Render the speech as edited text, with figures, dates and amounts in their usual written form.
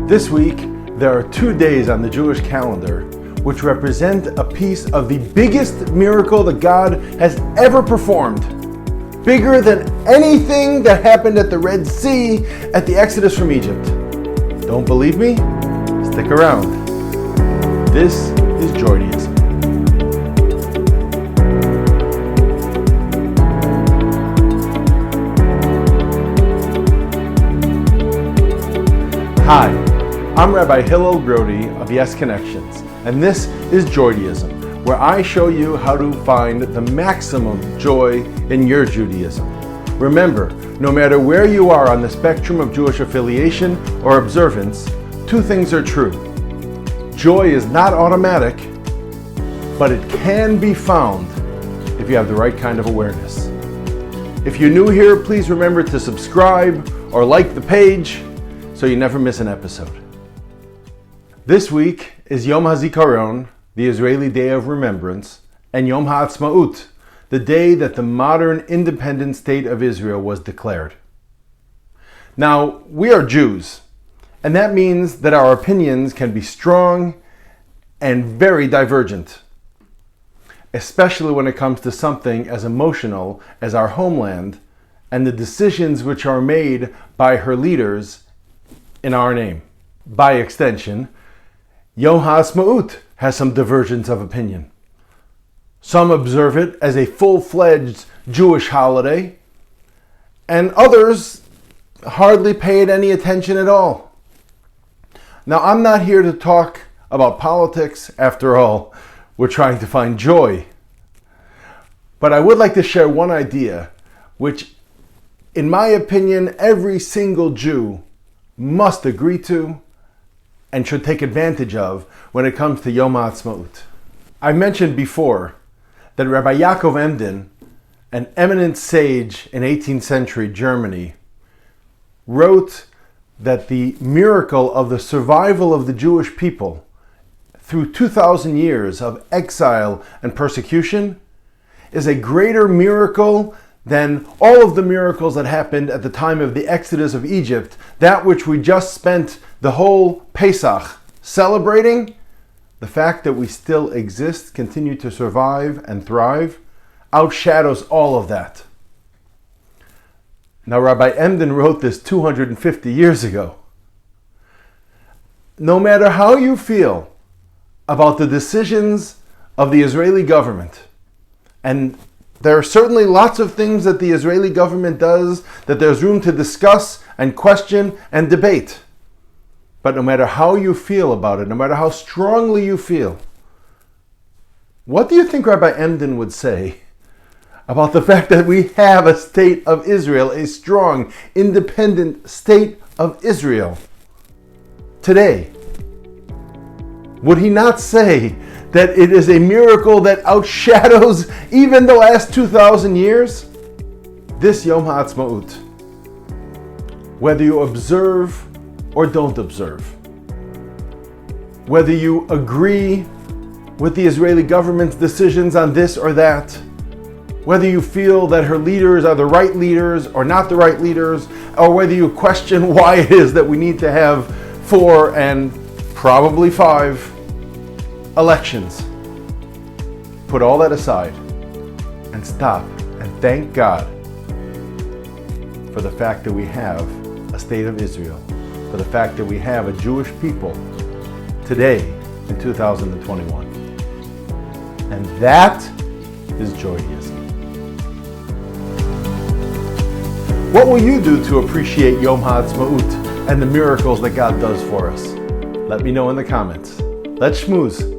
This week, there are 2 days on the Jewish calendar which represent a piece of the biggest miracle that God has ever performed. Bigger than anything that happened at the Red Sea at the Exodus from Egypt. Don't believe me? Stick around. This is Joydaism. Hi, I'm Rabbi Hillel Brody of Yes Connections, and this is Joydaism, where I show you how to find the maximum joy in your Judaism. Remember, no matter where you are on the spectrum of Jewish affiliation or observance, 2 things are true. Joy is not automatic, but it can be found if you have the right kind of awareness. If you're new here, please remember to subscribe or like the page so you never miss an episode. This week is Yom HaZikaron, the Israeli Day of Remembrance, and Yom HaAtzmaut, the day that the modern independent state of Israel was declared. Now, we are Jews, and that means that our opinions can be strong and very divergent, especially when it comes to something as emotional as our homeland and the decisions which are made by her leaders in our name. By extension, Yom HaAtzmaut has some divergence of opinion. Some observe it as a full-fledged Jewish holiday, and others hardly pay it any attention at all. Now, I'm not here to talk about politics. After all, we're trying to find joy. But I would like to share one idea, which, in my opinion, every single Jew must agree to and should take advantage of when it comes to Yom HaAtzmaut. I mentioned before that Rabbi Yaakov Emden, an eminent sage in 18th century Germany, wrote that the miracle of the survival of the Jewish people through 2,000 years of exile and persecution is a greater miracle than all of the miracles that happened at the time of the Exodus of Egypt, that which we just spent the whole Pesach celebrating. The fact that we still exist, continue to survive and thrive, outshadows all of that. Now, Rabbi Emden wrote this 250 years ago. No matter how you feel about the decisions of the Israeli government, and there are certainly lots of things that the Israeli government does that there's room to discuss and question and debate. But no matter how you feel about it, no matter how strongly you feel, what do you think Rabbi Emden would say about the fact that we have a state of Israel, a strong, independent state of Israel today? Would he not say that it is a miracle that outshadows even the last 2,000 years? This Yom HaAtzmaut, whether you observe or don't observe, whether you agree with the Israeli government's decisions on this or that, whether you feel that her leaders are the right leaders or not the right leaders, or whether you question why it is that we need to have 4 and probably 5 elections. Put all that aside and stop and thank God for the fact that we have a state of Israel, for the fact that we have a Jewish people today in 2021. And that is Joydaism. What will you do to appreciate Yom HaAtzmaut and the miracles that God does for us? Let me know in the comments. Let's schmooze.